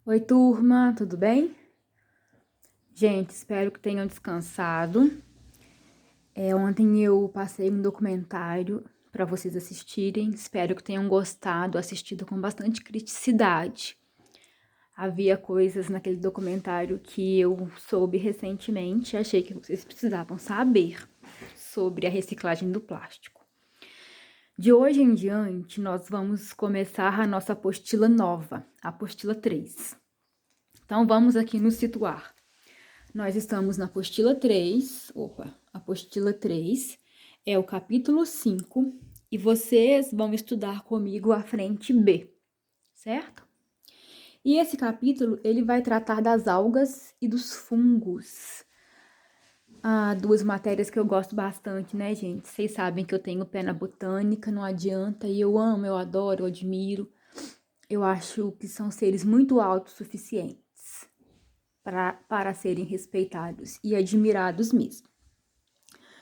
Oi, turma, tudo bem? Gente, espero que tenham descansado. Ontem eu passei um documentário para vocês assistirem. Espero que tenham gostado, assistido com bastante criticidade. Havia coisas naquele documentário que eu soube recentemente e achei que vocês precisavam saber sobre a reciclagem do plástico. De hoje em diante, nós vamos começar a nossa apostila nova, a apostila 3. Então, vamos aqui nos situar. Nós estamos na apostila 3, apostila 3 é o capítulo 5 e vocês vão estudar comigo a frente B, certo? E esse capítulo, ele vai tratar das algas e dos fungos. Duas matérias que eu gosto bastante, né, gente? Vocês sabem que eu tenho pé na botânica, não adianta, e eu amo, eu adoro, eu admiro. Eu acho que são seres muito autossuficientes para serem respeitados e admirados mesmo.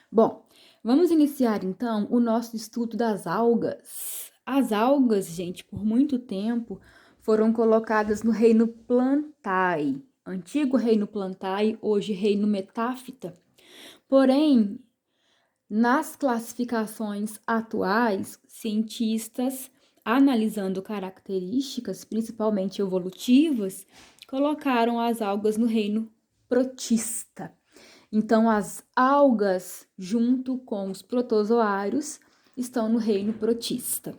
Bom, vamos iniciar então o nosso estudo das algas. As algas, gente, por muito tempo foram colocadas no reino Plantae, antigo reino Plantae, hoje reino Metáfita. Porém, nas classificações atuais, cientistas, analisando características, principalmente evolutivas, colocaram as algas no reino Protista. Então, as algas, junto com os protozoários, estão no reino Protista,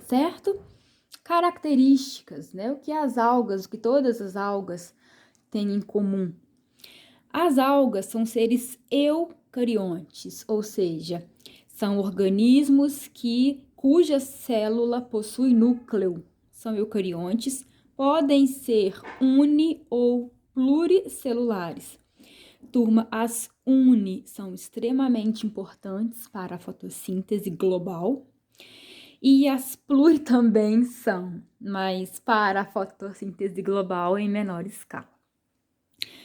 certo? Características, né? O que as algas, o que todas as algas têm em comum? As algas são seres eucariontes, ou seja, são organismos cuja célula possui núcleo. São eucariontes, podem ser uni ou pluricelulares. Turma, as uni são extremamente importantes para a fotossíntese global e as pluri também são, mas para a fotossíntese global em menor escala.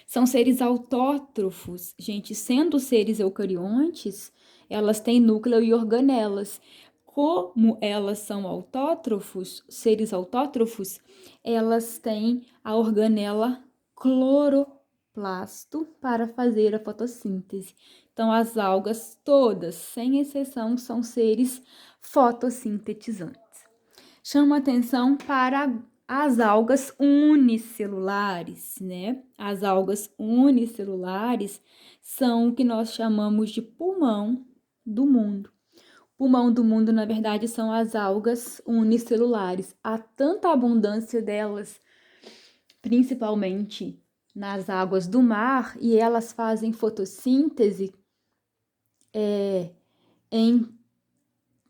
São seres autótrofos, gente, sendo seres eucariontes, elas têm núcleo e organelas. Como elas são autótrofos, seres autótrofos, elas têm a organela cloroplasto para fazer a fotossíntese. Então, as algas todas, sem exceção, são seres fotossintetizantes. Chama atenção para as algas unicelulares, né? As algas unicelulares são o que nós chamamos de pulmão do mundo. O pulmão do mundo, na verdade, são as algas unicelulares. Há tanta abundância delas, principalmente nas águas do mar, e elas fazem fotossíntese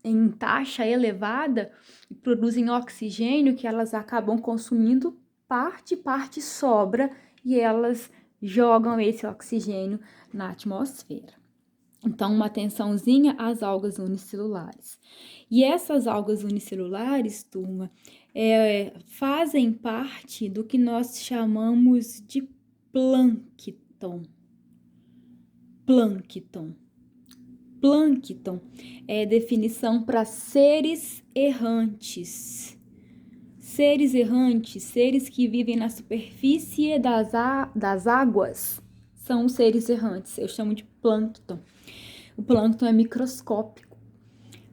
em taxa elevada e produzem oxigênio que elas acabam consumindo, parte sobra e elas jogam esse oxigênio na atmosfera. Então, uma atençãozinha às algas unicelulares. E essas algas unicelulares, turma, fazem parte do que nós chamamos de plâncton. Plâncton é definição para seres errantes. Seres errantes, seres que vivem na superfície das águas, são os seres errantes. Eu chamo de plâncton. O plâncton é microscópico.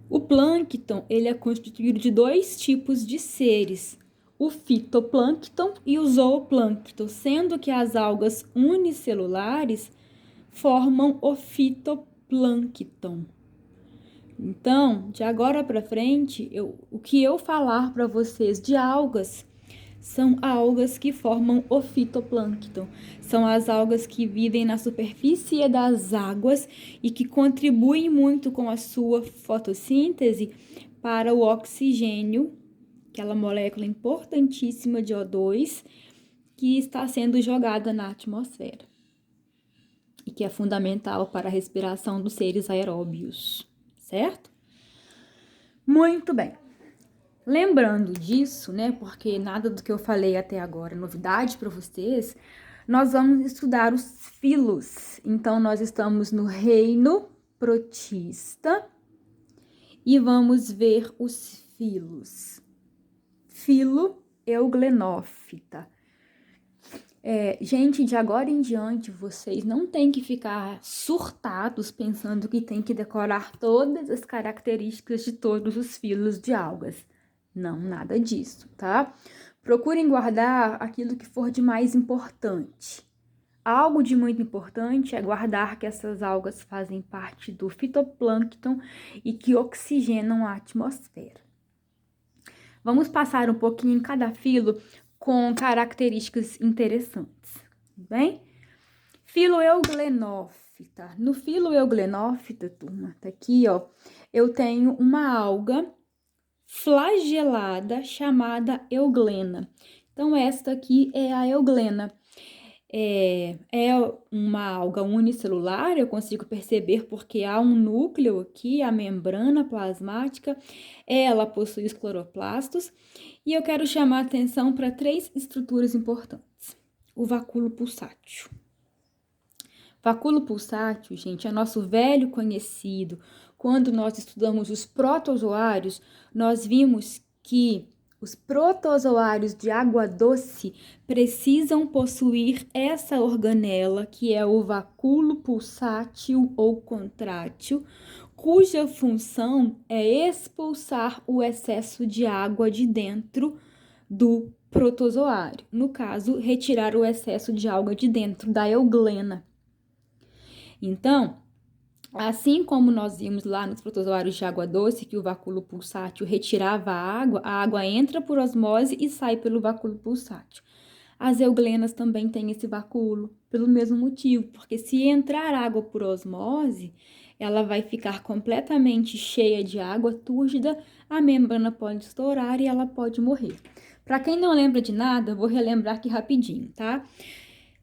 O plâncton, ele é constituído de dois tipos de seres, o fitoplâncton e o zooplâncton, sendo que as algas unicelulares formam o fitoplâncton. Então, de agora para frente, o que eu falar para vocês de algas são algas que formam o fitoplâncton. São as algas que vivem na superfície das águas e que contribuem muito com a sua fotossíntese para o oxigênio, aquela molécula importantíssima de O2 que está sendo jogada na atmosfera e que é fundamental para a respiração dos seres aeróbios, certo? Muito bem. Lembrando disso, né, porque nada do que eu falei até agora é novidade para vocês, nós vamos estudar os filos. Então, nós estamos no reino protista e vamos ver os filos. Filo euglenófita. Gente, de agora em diante, vocês não têm que ficar surtados pensando que tem que decorar todas as características de todos os filos de algas. Não, nada disso, tá? Procurem guardar aquilo que for de mais importante. Algo de muito importante é guardar que essas algas fazem parte do fitoplâncton e que oxigenam a atmosfera. Vamos passar um pouquinho em cada filo com características interessantes, bem? Filo euglenófita. No filo euglenófita, turma, tá aqui, ó, eu tenho uma alga flagelada chamada euglena. Então, esta aqui é a euglena. É uma alga unicelular, eu consigo perceber porque há um núcleo aqui, a membrana plasmática, ela possui os cloroplastos, e eu quero chamar a atenção para 3 estruturas importantes. O vacúolo pulsátil. Vacúolo pulsátil, gente, é nosso velho conhecido. Quando nós estudamos os protozoários, nós vimos que os protozoários de água doce precisam possuir essa organela, que é o vacúolo pulsátil ou contrátil, cuja função é expulsar o excesso de água de dentro do protozoário. No caso, retirar o excesso de água de dentro da euglena. Então, assim como nós vimos lá nos protozoários de água doce, que o vacúolo pulsátil retirava a água entra por osmose e sai pelo vacúolo pulsátil. As euglenas também têm esse vacúolo, pelo mesmo motivo, porque se entrar água por osmose, ela vai ficar completamente cheia de água túrgida, a membrana pode estourar e ela pode morrer. Para quem não lembra de nada, vou relembrar aqui rapidinho, tá?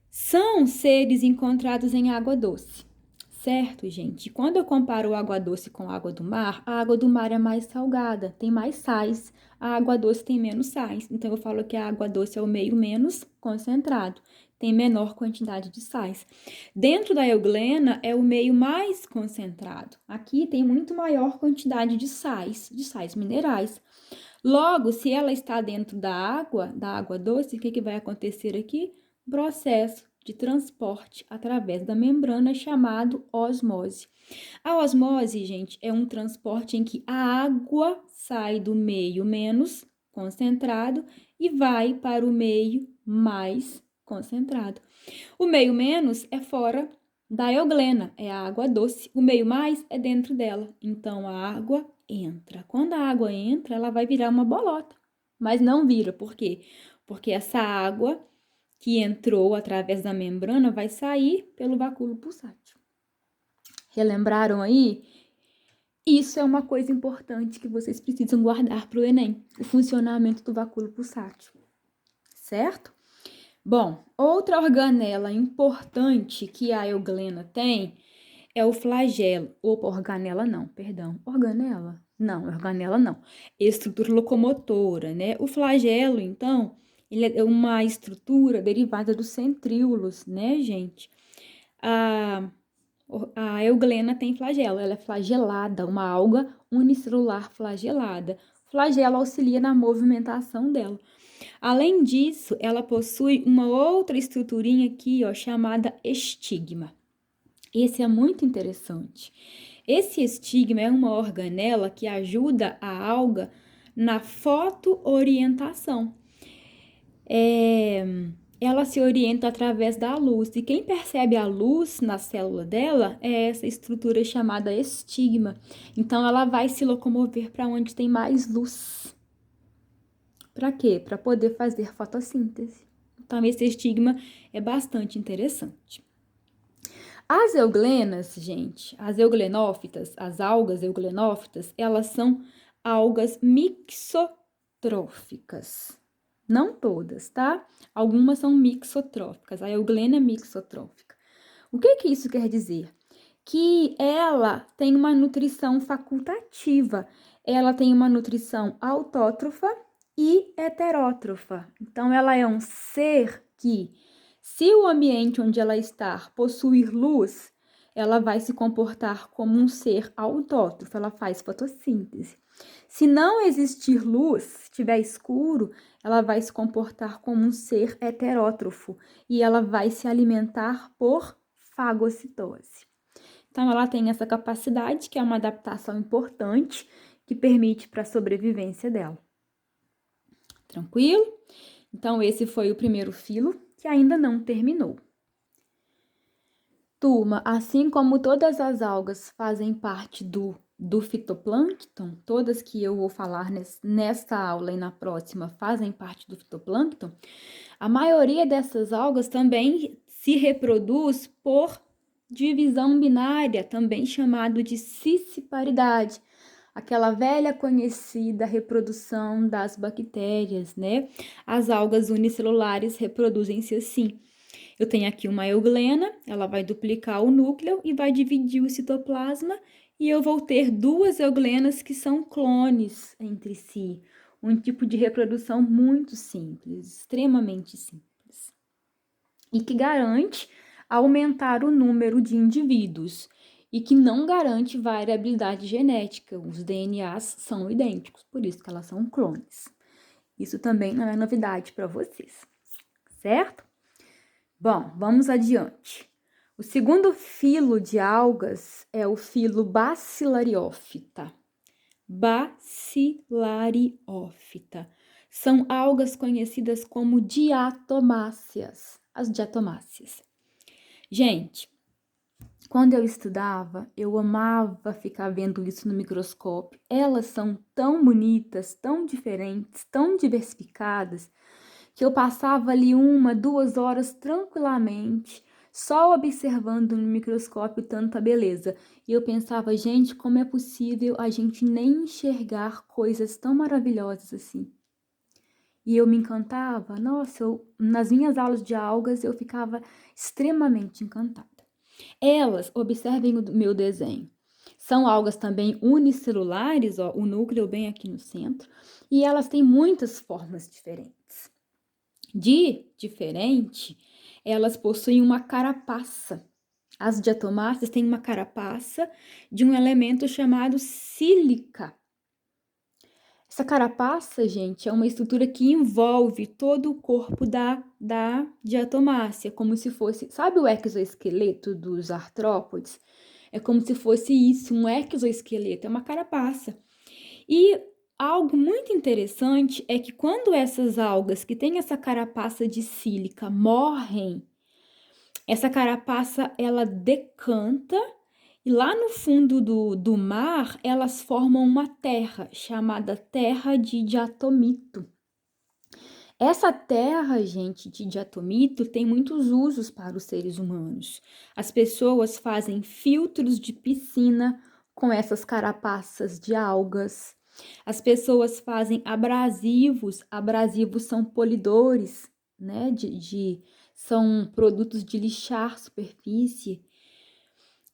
São seres encontrados em água doce. Certo, gente? Quando eu comparo a água doce com a água do mar, a água do mar é mais salgada, tem mais sais. A água doce tem menos sais. Então, eu falo que a água doce é o meio menos concentrado, tem menor quantidade de sais. Dentro da euglena é o meio mais concentrado. Aqui tem muito maior quantidade de sais minerais. Logo, se ela está dentro da água doce, o que vai acontecer aqui? Processo de transporte através da membrana chamado osmose. A osmose, gente, é um transporte em que a água sai do meio menos concentrado e vai para o meio mais concentrado. O meio menos é fora da euglena, é a água doce. O meio mais é dentro dela. Então, a água entra. Quando a água entra, ela vai virar uma bolota. Mas não vira, por quê? Porque essa água que entrou através da membrana vai sair pelo vacúolo pulsátil. Relembraram aí? Isso é uma coisa importante que vocês precisam guardar para o Enem, o funcionamento do vacúolo pulsátil, certo? Bom, outra organela importante que a euglena tem é o flagelo. Opa, organela não, perdão. Organela? Não, organela não. Estrutura locomotora, né? O flagelo, então, ele é uma estrutura derivada dos centríolos, né, gente? A euglena tem flagelo, ela é flagelada, uma alga unicelular flagelada. O flagelo auxilia na movimentação dela. Além disso, ela possui uma outra estruturinha aqui, ó, chamada estigma. Esse é muito interessante. Esse estigma é uma organela que ajuda a alga na fotoorientação. Ela se orienta através da luz, e quem percebe a luz na célula dela é essa estrutura chamada estigma. Então, ela vai se locomover para onde tem mais luz. Para quê? Para poder fazer fotossíntese. Então, esse estigma é bastante interessante. As euglenas, gente, as euglenófitas, as algas euglenófitas, elas são algas mixotróficas. Não todas, tá? Algumas são mixotróficas. A euglena é mixotrófica. O que isso quer dizer? Que ela tem uma nutrição facultativa. Ela tem uma nutrição autótrofa e heterótrofa. Então, ela é um ser que, se o ambiente onde ela está possuir luz, ela vai se comportar como um ser autótrofo, ela faz fotossíntese. Se não existir luz, se estiver escuro, ela vai se comportar como um ser heterótrofo e ela vai se alimentar por fagocitose. Então, ela tem essa capacidade, que é uma adaptação importante, que permite para a sobrevivência dela. Tranquilo? Então, esse foi o primeiro filo, que ainda não terminou. Turma, assim como todas as algas fazem parte do fitoplâncton, todas que eu vou falar nesta aula e na próxima fazem parte do fitoplâncton, a maioria dessas algas também se reproduz por divisão binária, também chamado de cisciparidade, aquela velha conhecida reprodução das bactérias, né? As algas unicelulares reproduzem-se assim. Eu tenho aqui uma euglena, ela vai duplicar o núcleo e vai dividir o citoplasma, e eu vou ter duas euglenas que são clones entre si. Um tipo de reprodução muito simples, extremamente simples. E que garante aumentar o número de indivíduos e que não garante variabilidade genética. Os DNAs são idênticos, por isso que elas são clones. Isso também não é novidade para vocês, certo? Bom, vamos adiante. O segundo filo de algas é o filo Bacillariófita. Bacillariófita. São algas conhecidas como diatomáceas, as diatomáceas. Gente, quando eu estudava, eu amava ficar vendo isso no microscópio. Elas são tão bonitas, tão diferentes, tão diversificadas, que eu passava ali 1, 2 horas tranquilamente, só observando no microscópio tanta beleza. E eu pensava, gente, como é possível a gente nem enxergar coisas tão maravilhosas assim? E eu me encantava, nossa, nas minhas aulas de algas eu ficava extremamente encantada. Elas, observem o meu desenho, são algas também unicelulares, ó, o núcleo bem aqui no centro, e elas têm muitas formas diferentes. De diferente, elas possuem uma carapaça. As diatomáceas têm uma carapaça de um elemento chamado sílica. Essa carapaça, gente, é uma estrutura que envolve todo o corpo da diatomácea, como se fosse, sabe o exoesqueleto dos artrópodes? É como se fosse isso, um exoesqueleto, é uma carapaça. E algo muito interessante é que quando essas algas que têm essa carapaça de sílica morrem, essa carapaça ela decanta e lá no fundo do mar elas formam uma terra chamada terra de diatomito. Essa terra, gente, de diatomito tem muitos usos para os seres humanos. As pessoas fazem filtros de piscina com essas carapaças de algas. As pessoas fazem abrasivos. Abrasivos são polidores, né? São produtos de lixar superfície.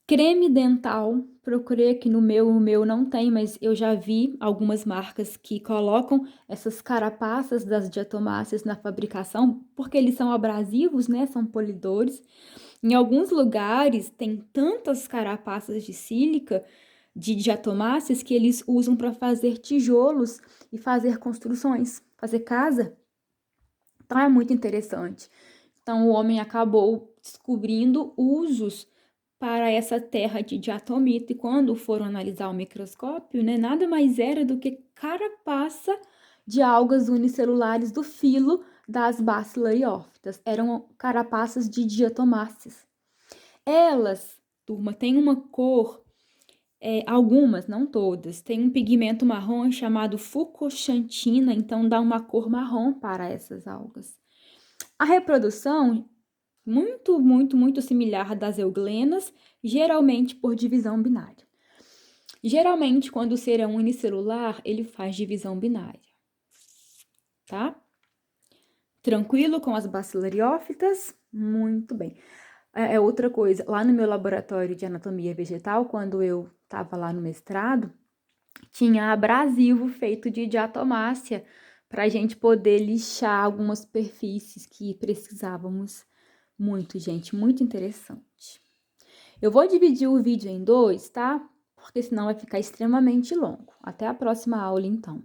Creme dental, procurei aqui no meu não tem, mas eu já vi algumas marcas que colocam essas carapaças das diatomáceas na fabricação, porque eles são abrasivos, né? São polidores. Em alguns lugares tem tantas carapaças de sílica, de diatomáceas, que eles usam para fazer tijolos e fazer construções, fazer casa. Então é muito interessante. Então o homem acabou descobrindo usos para essa terra de diatomito, e quando foram analisar o microscópio, né, nada mais era do que carapaça de algas unicelulares do filo das Bacillariófitas. Eram carapaças de diatomáceas. Elas, turma, têm uma cor, algumas, não todas, tem um pigmento marrom chamado fucoxantina, então dá uma cor marrom para essas algas. A reprodução muito similar das euglenas, geralmente por divisão binária. Geralmente, quando o ser é unicelular, ele faz divisão binária, tá? Tranquilo com as bacillariófitas? Muito bem. Outra coisa, lá no meu laboratório de anatomia vegetal, quando eu estava lá no mestrado, tinha abrasivo feito de diatomácea para a gente poder lixar algumas superfícies que precisávamos. Muito, gente, muito interessante. Eu vou dividir o vídeo em dois, tá? porque senão vai ficar extremamente longo. Até a próxima aula, então.